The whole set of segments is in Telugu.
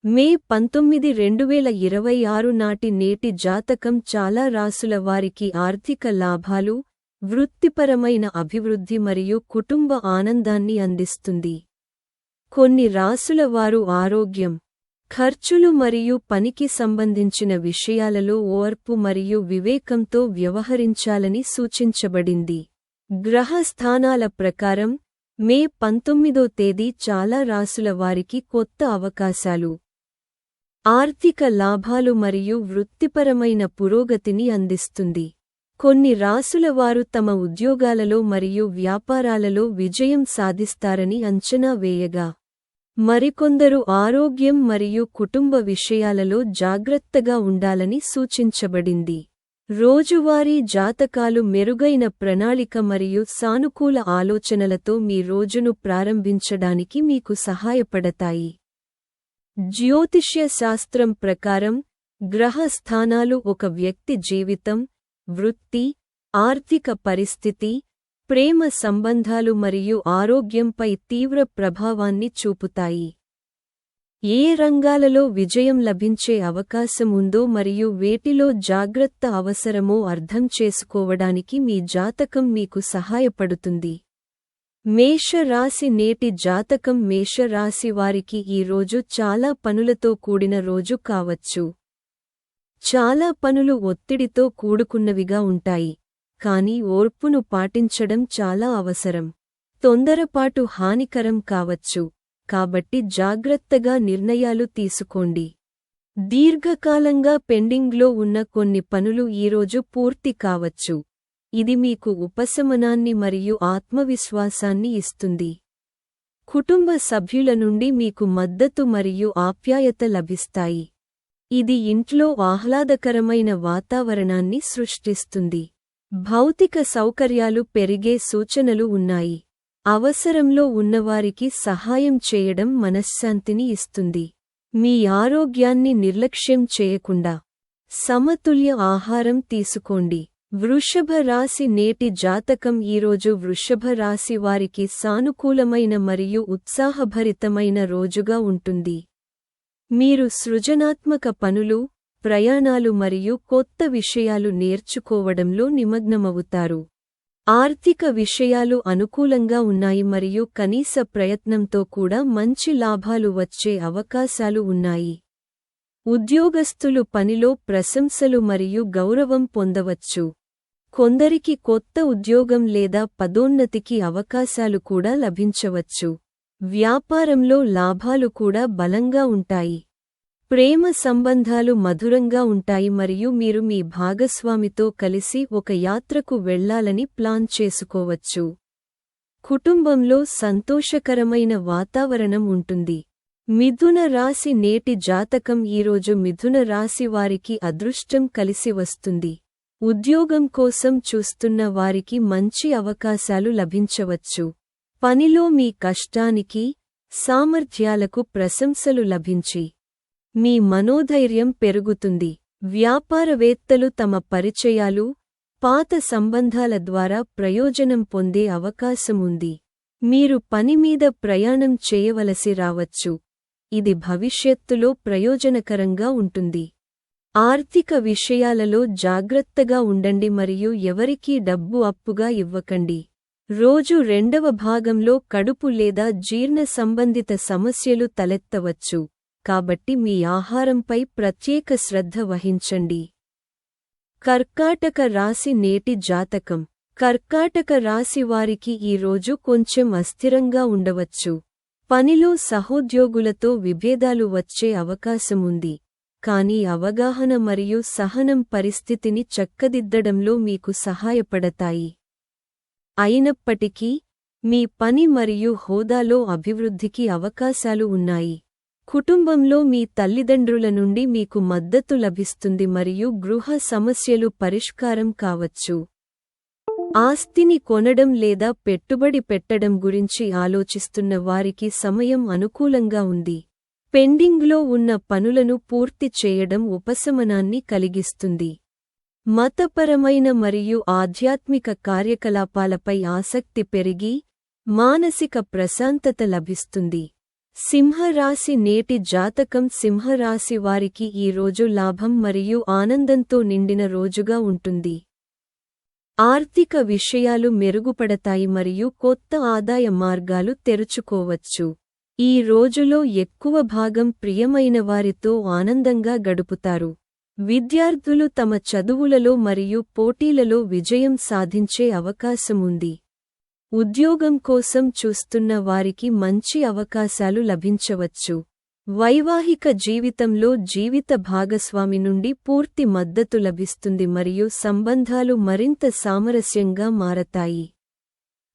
మే 19, 2026 నాటి నేటి జాతకం చాలా రాసుల వారికి ఆర్థిక లాభాలు, వృత్తిపరమైన అభివృద్ధి మరియు కుటుంబ ఆనందాన్ని అందిస్తుంది. కొన్ని రాసుల వారు ఆరోగ్యం, ఖర్చులు మరియు పనికి సంబంధించిన విషయాలలో ఓర్పు మరియు వివేకంతో వ్యవహరించాలని సూచించబడింది. గ్రహ స్థానాల ప్రకారం మే 19వ తేదీ చాలా రాసుల వారికి కొత్త అవకాశాలు, ఆర్థిక లాభాలు మరియు వృత్తిపరమైన పురోగతిని అందిస్తుంది. కొన్ని రాసుల వారు తమ ఉద్యోగాలలో మరియు వ్యాపారాలలో విజయం సాధిస్తారని అంచనా వేయగా, మరికొందరు ఆరోగ్యం మరియు కుటుంబ విషయాలలో జాగ్రత్తగా ఉండాలని సూచించబడింది. రోజువారీ జాతకాలు మెరుగైన ప్రణాళిక మరియు సానుకూల ఆలోచనలతో మీ రోజును ప్రారంభించడానికి మీకు సహాయపడతాయి. జ్యోతిష్య శాస్త్రం ప్రకారం గ్రహ స్థానాలు ఒక వ్యక్తి జీవితం, వృత్తి, ఆర్థిక పరిస్థితి, ప్రేమ సంబంధాలు మరియు ఆరోగ్యంపై తీవ్ర ప్రభావాన్ని చూపుతాయి. ఏ రంగాలలో విజయం లభించే అవకాశం ఉందో మరియు వేటిలో జాగ్రత్త అవసరమో అర్థం చేసుకోవడానికి మీ జాతకం మీకు సహాయపడుతుంది. మేష రాశి నేటి జాతకం మేష రాశి వారికి ఈ రోజు చాలా పనులతో కూడిన రోజు కావచ్చు. చాలా పనులు ఒత్తిడితో కూడుకున్నవిగా ఉంటాయి, కానీ ఓర్పును పాటించడం చాలా అవసరం. తొందరపాటు హానికరం కావచ్చు, కాబట్టి జాగ్రత్తగా నిర్ణయాలు తీసుకోండి. దీర్ఘకాలంగా పెండింగ్లో ఉన్న కొన్ని పనులు ఈరోజు పూర్తి కావచ్చు. ఇది మీకు ఉపశమనాన్ని మరియు ఆత్మవిశ్వాసాన్ని ఇస్తుంది. కుటుంబ సభ్యుల నుండి మీకు మద్దతు మరియు ఆప్యాయత లభిస్తాయి. ఇది ఇంట్లో ఆహ్లాదకరమైన వాతావరణాన్ని సృష్టిస్తుంది. భౌతిక సౌకర్యాలు పెరిగే సూచనలు ఉన్నాయి. అవసరంలో ఉన్నవారికి సహాయం చేయడం మనశ్శాంతిని ఇస్తుంది. మీ ఆరోగ్యాన్ని నిర్లక్ష్యం చేయకుండా సమతుల్య ఆహారం తీసుకోండి. వృషభ రాశి నేటి జాతకం ఈరోజు వృషభ రాశి వారికి సానుకూలమైన మరియు ఉత్సాహభరితమైన రోజుగా ఉంటుంది. మీరు సృజనాత్మక పనులు, ప్రయాణాలు మరియు కొత్త విషయాలు నేర్చుకోవడంలో నిమగ్నమవుతారు. ఆర్థిక విషయాలు అనుకూలంగా ఉన్నాయి మరియు కనీస ప్రయత్నంతో కూడా మంచి లాభాలు వచ్చే అవకాశాలు ఉన్నాయి. ఉద్యోగస్తులు పనిలో ప్రశంసలు మరియు గౌరవం పొందవచ్చు. కొందరికి కొత్త ఉద్యోగం లేదా పదోన్నతికి అవకాశాలు కూడా లభించవచ్చు. వ్యాపారంలో లాభాలు కూడా బలంగా ఉంటాయి. ప్రేమ సంబంధాలు మధురంగా ఉంటాయి మరియు మీరు మీ భాగస్వామితో కలిసి ఒక యాత్రకు వెళ్లాలని ప్లాన్ చేసుకోవచ్చు. కుటుంబంలో సంతోషకరమైన వాతావరణం ఉంటుంది. మిథున రాశి నేటి జాతకం ఈరోజు మిథున రాశి వారికి అదృష్టం కలిసి వస్తుంది. ఉద్యోగం కోసం చూస్తున్న వారికి మంచి అవకాశాలు లభించవచ్చు. పనిలో మీ కష్టానికి, సామర్థ్యాలకు ప్రశంసలు లభించి మీ మనోధైర్యం పెరుగుతుంది. వ్యాపారవేత్తలు తమ పరిచయాలు, పాత సంబంధాల ద్వారా ప్రయోజనం పొందే అవకాశముంది. మీరు పనిమీద ప్రయాణం చేయవలసి రావచ్చు. ఇది భవిష్యత్తులో ప్రయోజనకరంగా ఉంటుంది. ఆర్థిక విషయాలలో జాగ్రత్తగా ఉండండి మరియు ఎవరికీ డబ్బు అప్పుగా ఇవ్వకండి. రోజు రెండవ భాగంలో కడుపు లేదా జీర్ణ సంబంధిత సమస్యలు తలెత్తవచ్చు, కాబట్టి మీ ఆహారంపై ప్రత్యేక శ్రద్ధ వహించండి. కర్కాటక రాశి నేటి జాతకం కర్కాటక రాశి వారికి ఈ రోజు కొంచెం అస్థిరంగా ఉండవచ్చు. పనిలో సహోద్యోగులతో విభేదాలు వచ్చే అవకాశముంది, కానీ అవగాహన మరియు సహనం పరిస్థితిని చక్కదిద్దడంలో మీకు సహాయపడతాయి. అయినప్పటికీ, మీ పని మరియు హోదాలో అభివృద్ధికి అవకాశాలు ఉన్నాయి. కుటుంబంలో మీ తల్లిదండ్రుల నుండి మీకు మద్దతు లభిస్తుంది మరియు గృహ సమస్యలు పరిష్కారం కావచ్చు. ఆస్తిని కొనడం లేదా పెట్టుబడి పెట్టడం గురించి ఆలోచిస్తున్న వారికి సమయం అనుకూలంగా ఉంది. పెండింగ్లో ఉన్న పనులను పూర్తి చేయడం ఉపశమనాన్ని కలిగిస్తుంది. మతపరమైన మరియు ఆధ్యాత్మిక కార్యకలాపాలపై ఆసక్తి పెరిగి, మానసిక ప్రశాంతత లభిస్తుంది. సింహరాశి నేటి జాతకం సింహరాశి వారికి ఈ రోజు లాభం మరియు ఆనందంతో నిండిన రోజుగా ఉంటుంది. ఆర్థిక విషయాలు మెరుగుపడతాయి మరియు కొత్త ఆదాయ మార్గాలు తెరుచుకోవచ్చు. ఈ రోజులో ఎక్కువ భాగం ప్రియమైన వారితో ఆనందంగా గడుపుతారు. విద్యార్థులు తమ చదువులలో మరియు పోటీలలో విజయం సాధించే అవకాశముంది. ఉద్యోగం కోసం చూస్తున్న వారికి మంచి అవకాశాలు లభించవచ్చు. వైవాహిక జీవితంలో జీవిత భాగస్వామి నుండి పూర్తి మద్దతు లభిస్తుంది మరియు సంబంధాలు మరింత సామరస్యంగా మారతాయి.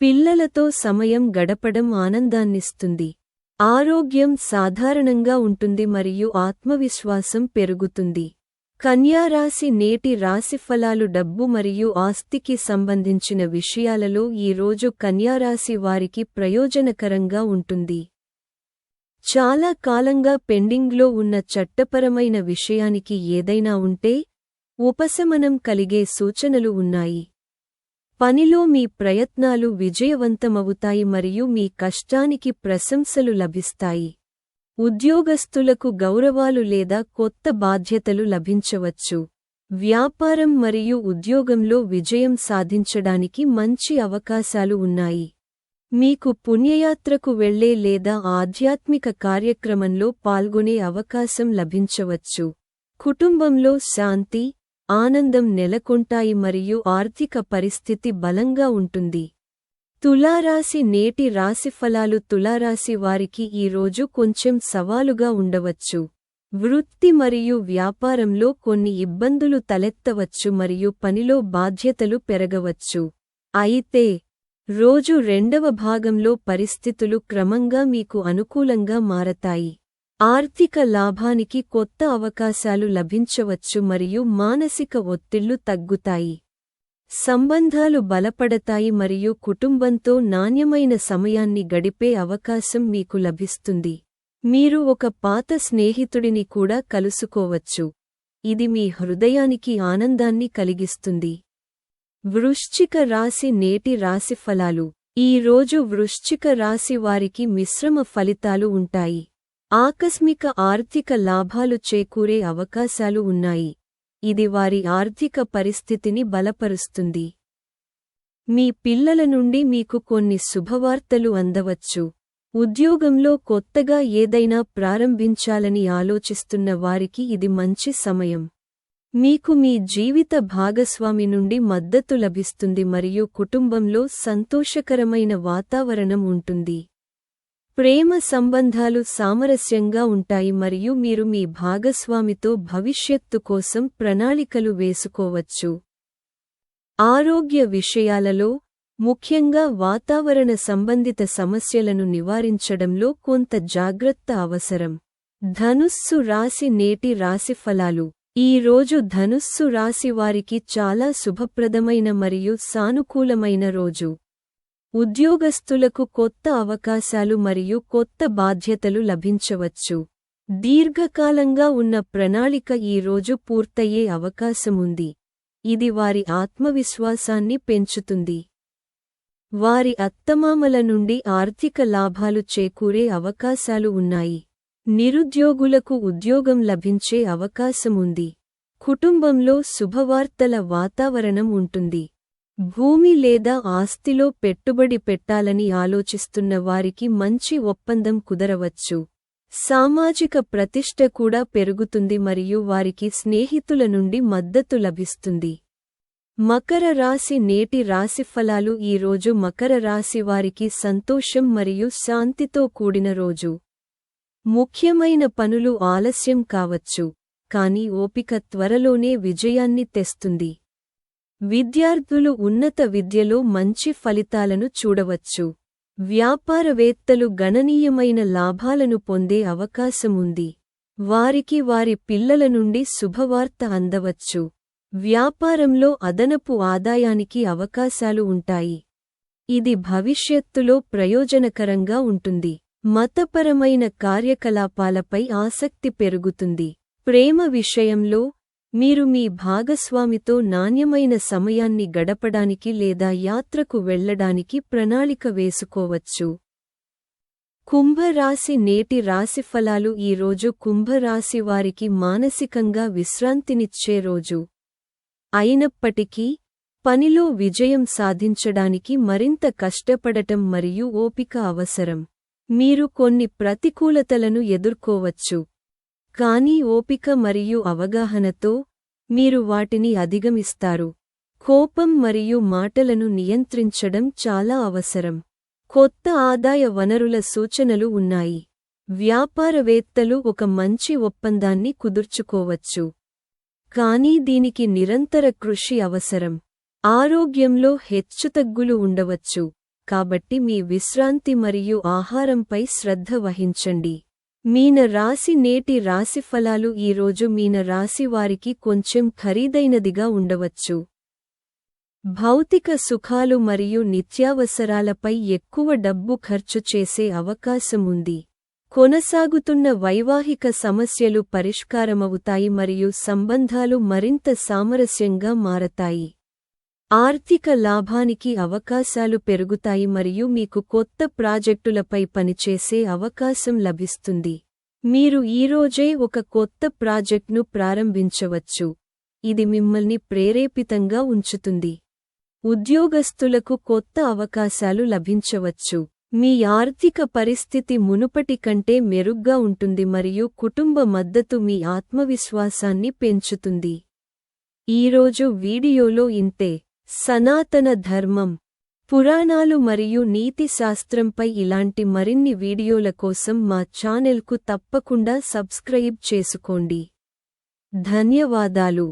పిల్లలతో సమయం గడపడం ఆనందాన్నిస్తుంది. ఆరోగ్యం సాధారణంగా ఉంటుంది మరియు ఆత్మవిశ్వాసం పెరుగుతుంది. కన్యారాశి నేటి రాశిఫలాలు డబ్బు మరియు ఆస్తికి సంబంధించిన విషయాలలో ఈ రోజు కన్యారాశి వారికి ప్రయోజనకరంగా ఉంటుంది. చాలా కాలంగా పెండింగ్లో ఉన్న చట్టపరమైన విషయానికి ఏదైనా ఉంటే ఉపశమనం కలిగే సూచనలు ఉన్నాయి. పనిలో మీ ప్రయత్నాలు విజయవంతమవుతాయి మరియు మీ కష్టానికి ప్రశంసలు లభిస్తాయి. ఉద్యోగస్తులకు గౌరవాలు లేదా కొత్త బాధ్యతలు లభించవచ్చు. వ్యాపారం మరియు ఉద్యోగంలో విజయం సాధించడానికి మంచి అవకాశాలు ఉన్నాయి. మీకు పుణ్యయాత్రకు వెళ్లే లేదా ఆధ్యాత్మిక కార్యక్రమంలో పాల్గొనే అవకాశం లభించవచ్చు. కుటుంబంలో శాంతి, ఆనందం నెలకొంటాయి మరియు ఆర్థిక పరిస్థితి బలంగా ఉంటుంది. తులారాశి నేటి రాశిఫలాలు తులారాశి వారికి ఈ రోజు కొంచెం సవాలుగా ఉండవచ్చు. వృత్తి మరియు వ్యాపారంలో కొన్ని ఇబ్బందులు తలెత్తవచ్చు మరియు పనిలో బాధ్యతలు పెరగవచ్చు. అయితే రోజు రెండవ భాగంలో పరిస్థితులు క్రమంగా మీకు అనుకూలంగా మారతాయి. ఆర్థిక లాభానికి కొత్త అవకాశాలు లభించవచ్చు మరియు మానసిక ఒత్తిళ్లు తగ్గుతాయి. సంబంధాలు బలపడతాయి మరియు కుటుంబంతో నాణ్యమైన సమయాన్ని గడిపే అవకాశం మీకు లభిస్తుంది. మీరు ఒక పాత స్నేహితుడిని కూడా కలుసుకోవచ్చు. ఇది మీ హృదయానికి ఆనందాన్ని కలిగిస్తుంది. వృశ్చిక రాశి నేటి రాశిఫలాలు ఈ రోజు వృశ్చిక రాశి వారికి మిశ్రమ ఫలితాలు ఉంటాయి. ఆకస్మిక ఆర్థిక లాభాలు చేకూరే అవకాశాలు ఉన్నాయి. ఇది వారి ఆర్థిక పరిస్థితిని బలపరుస్తుంది. మీ పిల్లల నుండి మీకు కొన్ని శుభవార్తలు అందవచ్చు. ఉద్యోగంలో కొత్తగా ఏదైనా ప్రారంభించాలని ఆలోచిస్తున్న వారికి ఇది మంచి సమయం. మీకు మీ జీవిత భాగస్వామి నుండి మద్దతు లభిస్తుంది మరియు కుటుంబంలో సంతోషకరమైన వాతావరణం ఉంటుంది. ప్రేమ సంబంధాలు సామరస్యంగా ఉంటాయి మరియు మీరు మీ భాగస్వామితో భవిష్యత్తు కోసం ప్రణాళికలు వేసుకోవచ్చు. ఆరోగ్య విషయాలలో, ముఖ్యంగా వాతావరణ సంబంధిత సమస్యలను నివారించడంలో కొంత జాగ్రత్త అవసరం. ధనుస్సు రాశి నేటి రాశిఫలాలు ఈ రోజు ధనుస్సు రాశి వారికి చాలా శుభప్రదమైన మరియు సానుకూలమైన రోజు. ఉద్యోగస్తులకు కొత్త అవకాశాలు మరియు కొత్త బాధ్యతలు లభించవచ్చు. దీర్ఘకాలంగా ఉన్న ప్రణాళిక ఈ రోజు పూర్తయ్యే అవకాశముంది. ఇది వారి ఆత్మవిశ్వాసాన్ని పెంచుతుంది. వారి అత్తమామల నుండి ఆర్థిక లాభాలు చేకూరే అవకాశాలు ఉన్నాయి. నిరుద్యోగులకు ఉద్యోగం లభించే అవకాశముంది. కుటుంబంలో శుభవార్తల వాతావరణం ఉంటుంది. భూమి లేదా ఆస్తిలో పెట్టుబడి పెట్టాలని ఆలోచిస్తున్న వారికి మంచి ఒప్పందం కుదరవచ్చు. సామాజిక ప్రతిష్ట కూడా పెరుగుతుంది మరియు వారికి స్నేహితుల నుండి మద్దతు లభిస్తుంది. మకర రాశి నేటి రాశిఫలాలు ఈ రోజు మకర రాశి వారికి సంతోషం మరియు శాంతితో కూడిన రోజు. ముఖ్యమైన పనులు ఆలస్యం కావచ్చు, కానీ ఓపిక త్వరలోనే విజయాన్ని తెస్తుంది. విద్యార్థులు ఉన్నత విద్యలో మంచి ఫలితాలను చూడవచ్చు. వ్యాపారవేత్తలు గణనీయమైన లాభాలను పొందే అవకాశముంది. వారికి వారి పిల్లల నుండి శుభవార్త అందవచ్చు. వ్యాపారంలో అదనపు ఆదాయానికి అవకాశాలు ఉంటాయి. ఇది భవిష్యత్తులో ప్రయోజనకరంగా ఉంటుంది. మతపరమైన కార్యకలాపాలపై ఆసక్తి పెరుగుతుంది. ప్రేమ విషయంలో మీరు మీ భాగస్వామితో నాణ్యమైన సమయాన్ని గడపడానికి లేదా యాత్రకు వెళ్లడానికి ప్రణాళిక వేసుకోవచ్చు. కుంభరాశి నేటి రాశిఫలాలు ఈరోజు కుంభరాశి వారికి మానసికంగా విశ్రాంతినిచ్చే రోజు. అయినప్పటికీ, పనిలో విజయం సాధించడానికి మరింత కష్టపడటం మరియు ఓపిక అవసరం. మీరు కొన్ని ప్రతికూలతలను ఎదుర్కోవచ్చు. కానీ ఓపిక మరియు అవగాహనతో, మీరు వాటిని అధిగమిస్తారు. కోపం మరియు మాటలను నియంత్రించడం చాలా అవసరం. కొత్త ఆదాయ వనరుల సూచనలు ఉన్నాయి. వ్యాపారవేత్తలు ఒక మంచి ఒప్పందాన్ని కుదుర్చుకోవచ్చు. కానీ దీనికి నిరంతర కృషి అవసరం. ఆరోగ్యంలో హెచ్చుతగ్గులు ఉండవచ్చు, కాబట్టి మీ విశ్రాంతి మరియు ఆహారంపై శ్రద్ధ వహించండి. మీన రాశి నేటి రాశిఫలాలు ఈరోజు మీన రాశి వారికి కొంచెం ఖరీదైనదిగా ఉండవచ్చు. భౌతిక సుఖాలు మరియు నిత్యావసరాలపై ఎక్కువ డబ్బు ఖర్చు చేసే అవకాశం ఉంది. కొనసాగుతున్న వైవాహిక సమస్యలు పరిష్కారమవుతాయి మరియు సంబంధాలు మరింత సామరస్యంగా మారతాయి. ఆర్థిక లాభానికి అవకాశాలు పెరుగుతాయి మరియు మీకు కొత్త ప్రాజెక్టులపై పనిచేసే అవకాశం లభిస్తుంది. మీరు ఈరోజే ఒక కొత్త ప్రాజెక్ట్ను ప్రారంభించవచ్చు. ఇది మిమ్మల్ని ప్రేరేపితంగా ఉంచుతుంది. ఉద్యోగస్తులకు కొత్త అవకాశాలు లభించవచ్చు. మీ ఆర్థిక పరిస్థితి మునుపటి కంటే మెరుగ్గా ఉంటుంది మరియు కుటుంబ మద్దతు మీ ఆత్మవిశ్వాసాన్ని పెంచుతుంది. ఈరోజు వీడియోలో ఇంతే. సనాతన ధర్మం, పురాణాలు మరియు నీతి శాస్త్రంపై ఇలాంటి మరిన్ని వీడియోల కోసం మా ఛానెల్కు తప్పకుండా సబ్స్క్రైబ్ చేసుకోండి. ధన్యవాదాలు.